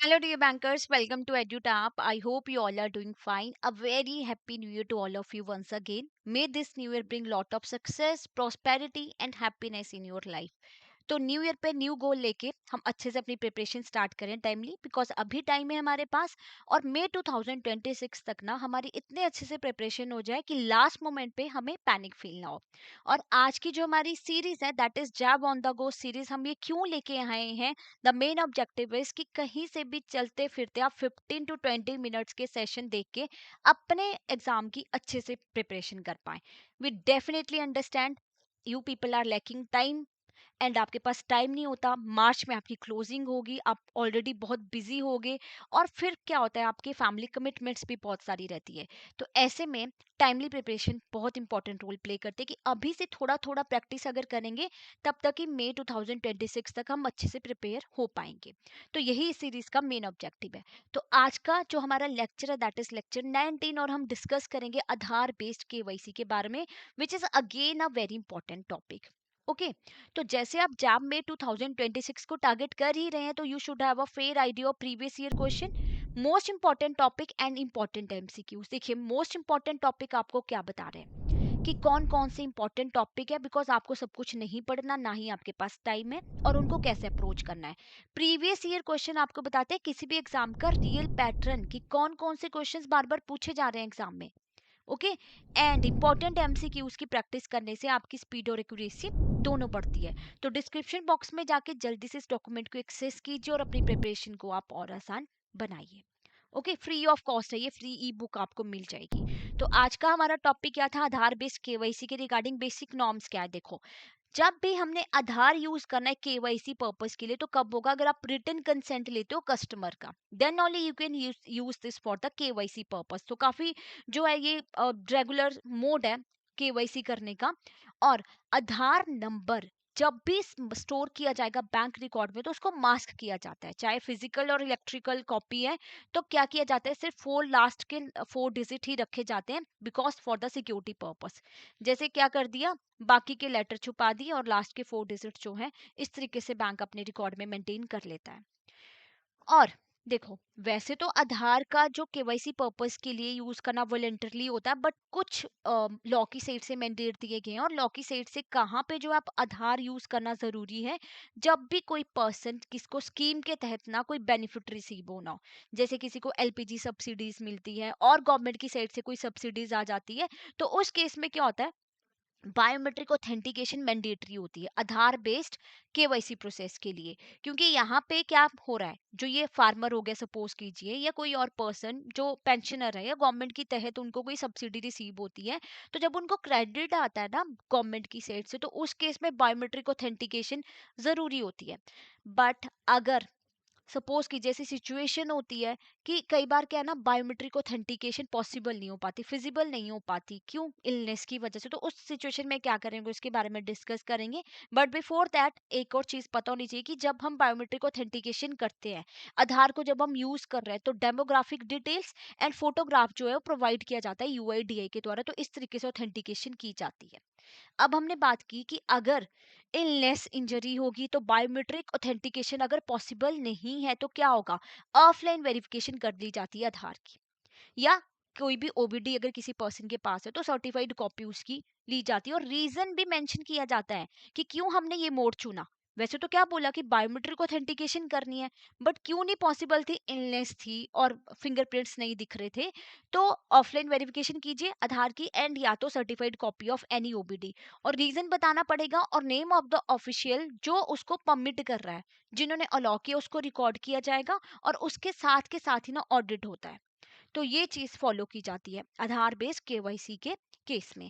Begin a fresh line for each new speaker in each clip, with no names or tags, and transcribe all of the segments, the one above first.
Hello, dear bankers. Welcome to EduTap. I hope you all are doing fine. A very happy new year to all of you once again. May this new year bring lot of success, prosperity, and happiness in your life. तो new year पे new गोल लेके हम अच्छे से अपनी preparation start करें timely because अभी time है हमारे पास। और मई 2026 तक ना हमारी इतने अच्छे से प्रिपरेशन हो जाए कि लास्ट मोमेंट पे हमें पैनिक फील ना हो। और आज की जो हमारी सीरीज है that is jab on the go series, हम ये क्यों लेके आए हैं? द मेन ऑब्जेक्टिव इज कि कहीं से भी चलते फिरते आप 15 to 20 मिनट्स के सेशन देख के अपने एग्जाम की अच्छे से प्रिपरेशन कर पाए। We definitely understand you people are lacking time and आपके पास टाइम नहीं होता। मार्च में आपकी क्लोजिंग होगी, आप ऑलरेडी बहुत बिजी होगे और फिर क्या होता है, आपकी फैमिली कमिटमेंट्स भी बहुत सारी रहती है। तो ऐसे में टाइमली प्रिपरेशन बहुत इंपॉर्टेंट रोल प्ले करते हैं कि अभी से थोड़ा थोड़ा प्रैक्टिस अगर करेंगे तब तक कि मई 2026 तक हम अच्छे से प्रिपेयर हो पाएंगे। तो यही इस सीरीज का मेन ऑब्जेक्टिव है। तो आज का जो हमारा लेक्चर है दैट इज लेक्चर 19 और हम डिस्कस करेंगे आधार बेस्ड केवाईसी के बारे में, which is again a very important topic. Okay. तो जैसे आप जैब में 2026 को टारगेट कर ही रहे हैं तो you should have a fair idea of previous year question, most important topic and important MCQs. देखिए मोस्ट इंपॉर्टेंट टॉपिक आपको क्या बता रहे हैं कि कौन कौन से इंपॉर्टेंट टॉपिक है, बिकॉज आपको सब कुछ नहीं पढ़ना, ना ही आपके पास टाइम है, और उनको कैसे अप्रोच करना है। प्रीवियस ईयर क्वेश्चन आपको बताते हैं किसी भी एग्जाम का रियल पैटर्न कि कौन कौन से क्वेश्चंस बार बार पूछे जा रहे हैं एग्जाम में। ओके। एंड इंपॉर्टेंट एमसीक्यूज की प्रैक्टिस करने से आपकी स्पीड और एक्यूरेसी दोनों बढ़ती है। तो डिस्क्रिप्शन बॉक्स में जाके जल्दी से इस डॉक्यूमेंट को एक्सेस कीजिए और अपनी प्रिपरेशन को आप और आसान बनाइए। ओके, फ्री ऑफ कॉस्ट है ये, फ्री ई बुक आपको मिल जाएगी। तो आज का हमारा टॉपिक क्या था? आधार बेस्ड केवाईसी के रिगार्डिंग बेसिक नॉर्म्स क्या है। देखो, जब भी हमने आधार यूज करना है केवाईसी पर्पस के लिए तो कब होगा? अगर आप रिटन कंसेंट लेते हो कस्टमर का, then only you can use this for the KYC purpose. तो काफी जो है ये रेगुलर मोड है केवाईसी करने का। और आधार नंबर जब भी स्टोर किया जाएगा बैंक रिकॉर्ड में तो उसको मास्क किया जाता है, चाहे फिजिकल और इलेक्ट्रिकल कॉपी है। तो क्या किया जाता है, सिर्फ फोर लास्ट के 4 डिजिट ही रखे जाते हैं because for the security purpose. जैसे क्या कर दिया, बाकी के लेटर छुपा दिए और लास्ट के 4 डिजिट जो है इस तरीके से बैंक अपने रिकॉर्ड में मेंटेन कर लेता है। और देखो, वैसे तो आधार का जो केवाईसी पर्पस के लिए यूज करना वॉलेंटरली होता है, बट कुछ लॉ की साइड से मैंडेट दिए गए हैं। और लॉ की साइड से कहाँ पे जो आप आधार यूज करना जरूरी है, जब भी कोई पर्सन किसको स्कीम के तहत ना कोई बेनिफिट रिसीव होना हो। जैसे किसी को एलपीजी सब्सिडीज मिलती है और गवर्नमेंट की साइड से कोई सब्सिडीज आ जाती है, तो उस केस में क्या होता है, बायोमेट्रिक ऑथेंटिकेशन मैंडेटरी होती है आधार बेस्ड केवाईसी प्रोसेस के लिए। क्योंकि यहाँ पे क्या हो रहा है, जो ये फार्मर हो गया सपोज कीजिए, या कोई और पर्सन जो पेंशनर है या गवर्नमेंट की तहत उनको कोई सब्सिडी रिसीव होती है, तो जब उनको क्रेडिट आता है ना गवर्नमेंट की साइड से, तो उस केस में बायोमेट्रिक ऑथेंटिकेशन जरूरी होती है। बट अगर सपोज की जैसी सिचुएशन होती है कि कई बार क्या है ना, बायोमेट्रिक ऑथेंटिकेशन पॉसिबल नहीं हो पाती, फिजिबल नहीं हो पाती, क्यों? इलनेस की वजह से। तो उस सिचुएशन में क्या करेंगे उसके बारे में डिस्कस करेंगे। बट बिफोर दैट एक और चीज पता होनी चाहिए कि जब हम बायोमेट्रिक ऑथेंटिकेशन करते हैं, आधार को जब हम यूज कर रहे हैं, तो डेमोग्राफिक डिटेल्स एंड फोटोग्राफ जो है वो प्रोवाइड किया जाता है यूआईडीआई के द्वारा। तो इस तरीके से ऑथेंटिकेशन की जाती है। अब हमने बात की कि अगर इलनेस इंजरी होगी तो बायोमेट्रिक ऑथेंटिकेशन अगर पॉसिबल नहीं है तो क्या होगा, ऑफलाइन वेरिफिकेशन कर ली जाती है आधार की। या कोई भी ओबीडी अगर किसी पर्सन के पास है तो सर्टिफाइड कॉपी उसकी ली जाती है, और रीजन भी मेंशन किया जाता है कि क्यों हमने ये मोड चुना। वैसे तो क्या बोला कि बायोमेट्रिक ऑथेंटिकेशन करनी है, बट क्यों नहीं पॉसिबल थी, इलनेस थी और फिंगरप्रिंट्स नहीं दिख रहे थे। तो ऑफलाइन वेरिफिकेशन कीजिए आधार की, एंड या तो certified copy of any OBD, और रीजन बताना पड़ेगा और नेम ऑफ द ऑफिशियल जो उसको परमिट कर रहा है, जिन्होंने अलाउ किया उसको रिकॉर्ड किया जाएगा, और उसके साथ ही ना ऑडिट होता है। तो ये चीज फॉलो की जाती है आधार बेस्ड केवाईसी के केस में।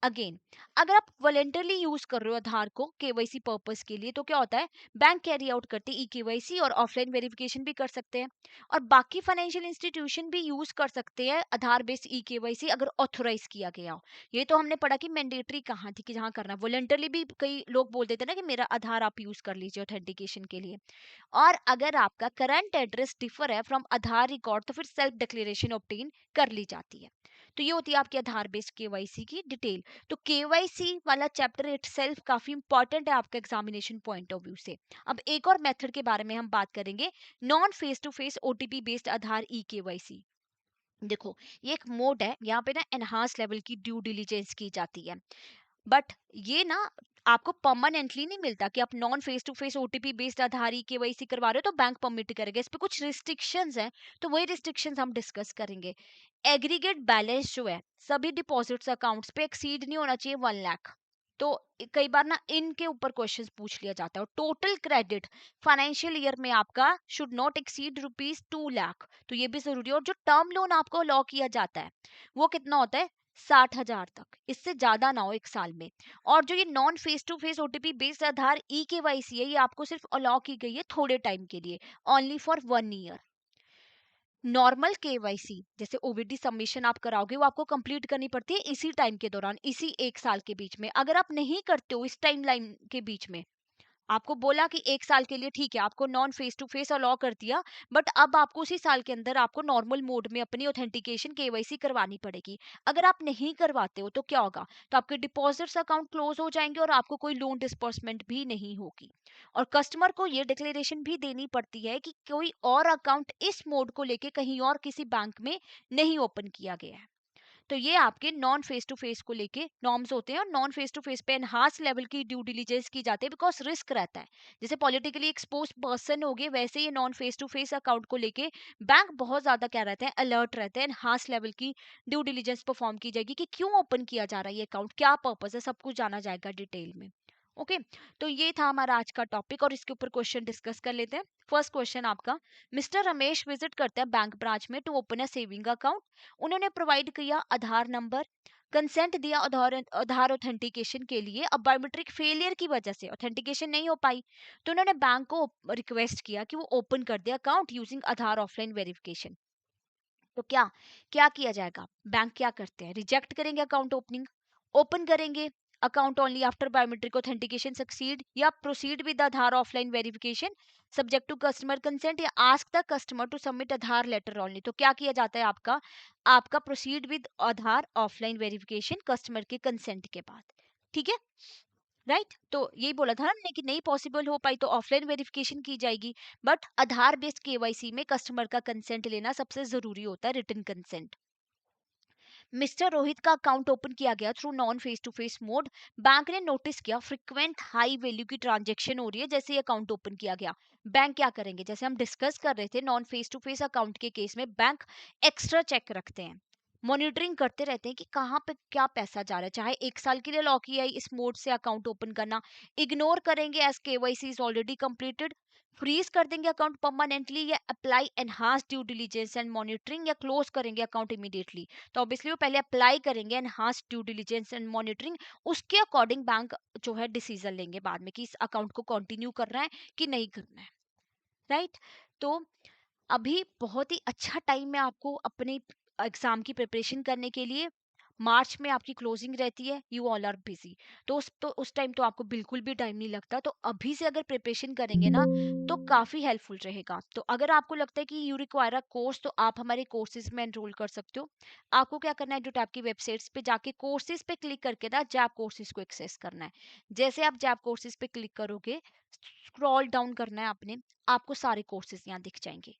अगेन, अगर आप वॉलेंटरली यूज कर रहे हो आधार को केवाईसी पर्पस के लिए तो क्या होता है, बैंक कैरी आउट करते हैं ई केवाईसी और ऑफलाइन वेरिफिकेशन भी कर सकते हैं। और बाकी फाइनेंशियल इंस्टीट्यूशन भी यूज कर सकते हैं आधार बेस्ड ई केवाईसी अगर ऑथोराइज किया गया हो। ये तो हमने पढ़ा कि मैंडेटरी कहाँ थी कि जहाँ करना, वॉलेंटरली भी कई लोग बोल देते हैं ना कि मेरा आधार आप यूज कर लीजिए ऑथेंटिकेशन के लिए। और अगर आपका करंट एड्रेस डिफर है फ्रॉम आधार रिकॉर्ड तो फिर सेल्फ डिक्लेरेशन ऑब्टेन कर ली जाती है। तो ये होती है आपकी आधार बेस्ड केवाईसी की डिटेल। तो केवाईसी वाला चैप्टर इटसेल्फ काफी इंपॉर्टेंट है आपका एग्जामिनेशन पॉइंट ऑफ व्यू से। अब एक और मेथड के बारे में हम बात करेंगे, non face to face OTP based Aadhaar e KYC. देखो, ये एक मोड है, यहाँ पे ना एनहांस लेवल की ड्यू डिलीजेंस की जाती है, बट ये ना आपको परमानेंटली नहीं मिलता कि आप non face to face OTP based Aadhaar e KYC करवा रहे हो तो बैंक परमिट करेगा। इस पे कुछ रिस्ट्रिक्शंस हैं, तो वही रिस्ट्रिक्शंस हम डिस्कस करेंगे। एग्रीगेट बैलेंस जो है सभी डिपॉजिट्स अकाउंट्स पे एक्सीड नहीं होना चाहिए 1 लाख। तो कई बार ना इनके ऊपर क्वेश्चंस पूछ लिया जाता है। और टोटल क्रेडिट फाइनेंशियल ईयर में आपका शुड नॉट एक्सीड ₹2 लाख, तो ये भी जरूरी है। और जो टर्म लोन आपको लॉ किया जाता है वो कितना होता है, 60,000 तक, इससे ज्यादा ना हो 1 साल में। और जो ये non face to face OTP based Aadhaar e KYC है, ये आपको सिर्फ अलाउ की गई है थोड़े टाइम के लिए, only for 1 year. Normal KYC जैसे ओवीडी सबमिशन आप कराओगे वो आपको कंप्लीट करनी पड़ती है इसी टाइम के दौरान, इसी 1 साल के बीच में। अगर आप नहीं करते हो इस टाइम लाइन के बीच में, आपको बोला कि 1 साल के लिए ठीक है, आपको non face to face allow कर दिया, बट अब आपको उसी साल के अंदर आपको नॉर्मल मोड में अपनी ऑथेंटिकेशन केवाईसी करवानी पड़ेगी। अगर आप नहीं करवाते हो तो क्या होगा, तो आपके डिपॉजिट्स अकाउंट क्लोज हो जाएंगे और आपको कोई लोन डिस्बर्समेंट भी नहीं होगी। और कस्टमर को ये डिक्लेरेशन भी देनी पड़ती है कि कोई और अकाउंट इस मोड को लेके कहीं और किसी बैंक में नहीं ओपन किया गया है। तो ये आपके नॉन फेस टू फेस को लेके नॉर्म्स होते हैं। और नॉन फेस टू फेस पे एनहांस लेवल की ड्यू डिलीजेंस की जाती है, बिकॉज रिस्क रहता है। जैसे पॉलिटिकली एक्सपोज पर्सन हो गए, वैसे ये non face to face account को लेके बैंक बहुत ज्यादा क्या रहते हैं, अलर्ट रहते हैं। एनहांस लेवल की ड्यू डिलीजेंस परफॉर्म की जाएगी कि क्यों ओपन किया जा रहा है ये अकाउंट, क्या पर्पस है, सब कुछ जाना जाएगा डिटेल में। ओके, तो ये था हमारा आज का टॉपिक और इसके ऊपर क्वेश्चन डिस्कस कर लेते हैं। फर्स्ट क्वेश्चन आपका, मिस्टर रमेश विजिट करते हैं बैंक ब्रांच में to open a saving account. उन्होंने प्रोवाइड किया आधार नंबर, कंसेंट दिया आधार आधार ऑथेंटिकेशन के लिए। अब बायोमेट्रिक फेलियर की वजह से ऑथेंटिकेशन नहीं हो पाई, तो उन्होंने बैंक को रिक्वेस्ट किया कि वो ओपन कर दे अकाउंट यूजिंग आधार ऑफलाइन वेरिफिकेशन। तो क्या क्या किया जाएगा, बैंक क्या करते हैं, रिजेक्ट करेंगे अकाउंट ओपनिंग, ओपन करेंगे account only after biometric authentication succeed, या proceed with Aadhaar offline verification subject to customer consent, या ask the customer to submit Aadhaar letter only. तो क्या किया जाता है आपका, आपका proceed with Aadhaar offline verification customer के कंसेंट के बाद। ठीक है, राइट। तो यही बोला था हमने कि नहीं पॉसिबल हो पाई तो ऑफलाइन वेरिफिकेशन की जाएगी, बट आधार बेस्ड केवाईसी में कस्टमर का कंसेंट लेना सबसे जरूरी होता है, रिटन कंसेंट। मिस्टर रोहित का अकाउंट ओपन किया गया through non face to face mode. Bank ने नोटिस किया फ्रीक्वेंट हाई वैल्यू की ट्रांजैक्शन हो रही है जैसे ही अकाउंट ओपन किया गया। बैंक क्या करेंगे, जैसे हम डिस्कस कर रहे थे non face to face account के केस में, बैंक एक्स्ट्रा चेक रखते हैं, मॉनिटरिंग करते रहते हैं कि कहाँ पे क्या पैसा जा रहा है। चाहे 1 साल के लिए लॉक किया है इस मोड से अकाउंट ओपन करना, इग्नोर करेंगे as KYC is already completed, freeze कर देंगे अकाउंट परमानेंटली, या apply enhance due diligence and monitoring, या क्लोज करेंगे अकाउंट इमीडिएटली। तो ऑब्वियसली वो पहले अप्लाई करेंगे enhance due diligence and monitoring, उसके अकॉर्डिंग बैंक जो है डिसीजन लेंगे बाद में कि इस अकाउंट को कंटिन्यू करना है कि नहीं करना है, राइट। तो अभी बहुत ही अच्छा टाइम है आपको अपने एग्जाम की प्रिपरेशन करने के लिए। मार्च में आपकी क्लोजिंग रहती है, यू ऑल आर बिजी, तो उस टाइम तो आपको बिल्कुल भी टाइम नहीं लगता। तो अभी से अगर प्रिपरेशन करेंगे ना तो काफी हेल्पफुल रहेगा। तो अगर आपको लगता है कि यू रिक्वायर अ कोर्स, तो आप हमारे कोर्सेज में एनरोल कर सकते हो। आपको क्या करना है, जो टैब की वेबसाइट्स पे जाके कोर्सेज पे क्लिक करके ना जैप कोर्सेज को एक्सेस करना है। जैसे आप जैप कोर्सेज पे क्लिक करोगे, स्क्रॉल डाउन करना है आपने, आपको सारे कोर्सेज यहाँ दिख जाएंगे।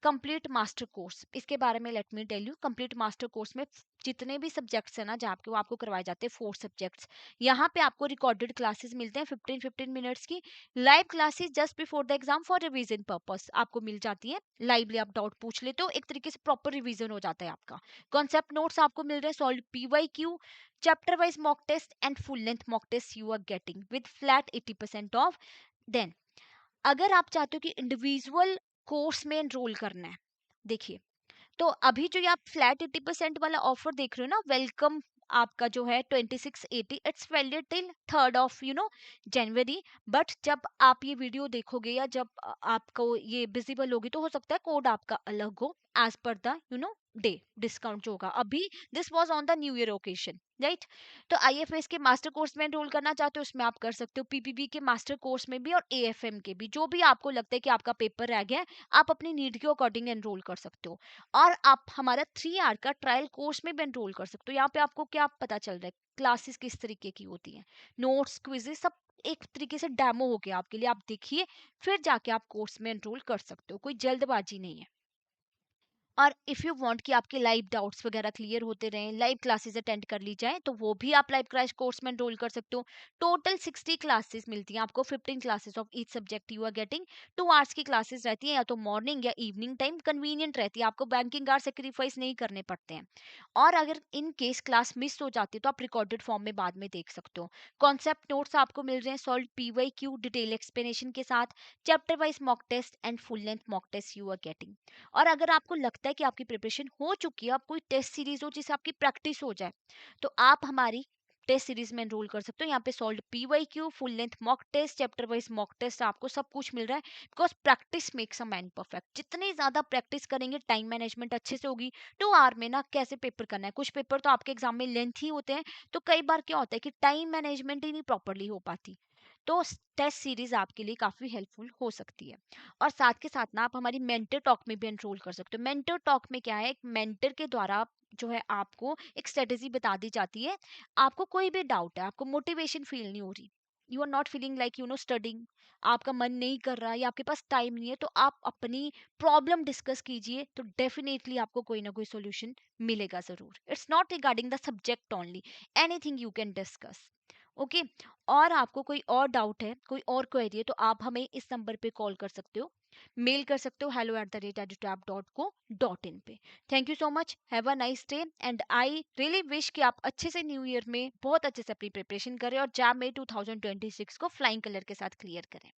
कंप्लीट मास्टर कोर्स, इसके बारे में let me tell you. Complete master course में जितने भी सब्जेक्ट्स हैं ना जहाँ के, वो आपको करवाए जाते हैं 4 सब्जेक्ट्स। यहाँ पे आपको रिकॉर्डेड क्लासेस मिलते हैं 15-15 मिनट्स की, live classes just before the exam for revision purpose आपको मिल जाती है। लाइवली आप डाउट पूछ लेते हो, एक तरीके से प्रॉपर रिवीजन हो जाता है आपका। कॉन्सेप्ट नोट्स आपको मिल रहे हैं, solve PYQ, chapter wise mock test and full length mock test you are getting with flat 80% off. Then अगर आप चाहते हो कि इंडिविजुअल कोर्स में एनरोल करना है, देखिए, तो अभी जो ये आप फ्लैट 80% वाला ऑफर देख रहे हो ना, वेलकम आपका जो है 2680, it's valid till 3rd of January. But जब आप ये वीडियो देखोगे या जब आपको ये विजिबल होगी, तो हो सकता है कोड आपका अलग हो as per the day discount जो होगा अभी, this was on the new year occasion, right? तो आईएफएस के मास्टर कोर्स में एनरोल करना चाहते हो उसमें आप कर सकते हो, पीपीबी के मास्टर कोर्स में भी और एएफएम के भी, जो भी आपको लगता है कि आपका पेपर रह गया है, आप अपनी नीड के अकॉर्डिंग एनरोल कर सकते हो। और आप हमारा 3 आवर का ट्रायल कोर्स में भी एनरोल कर सकते हो। यहाँ पे आपको क्या पता चल रहा है, क्लासेस किस तरीके की होती हैं, नोट्स क्विजेस सब एक तरीके से डेमो हो गया आपके लिए, आप देखिए फिर जाके आप कोर्स में एनरोल कर सकते हो, कोई जल्दबाजी नहीं है। और इफ़ यू वांट कि आपके लाइव डाउट्स वगैरह क्लियर होते रहें, लाइव क्लासेस अटेंड कर ली जाएँ, तो वो भी आप लाइव क्रैश कोर्स में एनरोल कर सकते हो। टोटल 60 क्लासेस मिलती हैं आपको, 15 classes of each subject you are getting. 2 hours की क्लासेस रहती हैं, या तो मॉर्निंग या इवनिंग टाइम कन्वीनिएंट रहती है, आपको बैंकिंग आवर सैक्रिफाइस नहीं करने पड़ते हैं। और अगर इन केस क्लास मिस हो जाती है तो आप रिकॉर्डेड फॉर्म में बाद में देख सकते हो। कॉन्सेप्ट नोट्स आपको मिल रहे हैं सॉल्व पीवाईक्यू डिटेल एक्सप्लेनेशन के साथ, chapter wise mock test and full length mock test you are getting. और अगर आपको लगता है कि आपकी प्रिपरेशन हो चुकी है, आप कोई टेस्ट सीरीज हो जिससे आपकी प्रैक्टिस हो जाए, तो आप हमारी टेस्ट सीरीज में एनरोल कर सकते हो। यहाँ पे solve PYQ, full length mock test, chapter wise mock test, आपको सब कुछ मिल रहा है। Because practice makes a man perfect, जितनी ज्यादा प्रैक्टिस करेंगे, टाइम मैनेजमेंट अच्छे से होगी। 2 आवर में ना कैसे पेपर करना है, कुछ पेपर तो आपके एग्जाम में लेंथ ही होते हैं, तो कई बार क्या होता है कि टाइम मैनेजमेंट ही नहीं प्रॉपरली हो पाती। तो टेस्ट सीरीज आपके लिए काफी हेल्पफुल हो सकती है। और साथ के साथ ना आप हमारी मेंटर टॉक में भी एनरोल कर सकते हो। मेंटर टॉक में क्या है, एक मेंटर के द्वारा जो है आपको एक स्ट्रेटेजी बता दी जाती है। आपको कोई भी डाउट है, आपको मोटिवेशन फील नहीं हो रही, you are not feeling like studying, आपका मन नहीं कर रहा या आपके पास टाइम नहीं है, तो आप अपनी प्रॉब्लम डिस्कस कीजिए, तो डेफिनेटली आपको कोई ना कोई सोल्यूशन मिलेगा जरूर। It's not regarding the subject only, anything you can discuss. Okay. और आपको कोई और डाउट है, कोई और क्वेरी है, तो आप हमें इस नंबर पे कॉल कर सकते हो, मेल कर सकते हो hello@edutap.co.in पे। Thank you so much, have a nice day, and I really wish कि आप अच्छे से न्यू ईयर में बहुत अच्छे से अपनी प्रिपरेशन करें और जैम में 2026 को फ्लाइंग कलर के साथ क्लियर करें।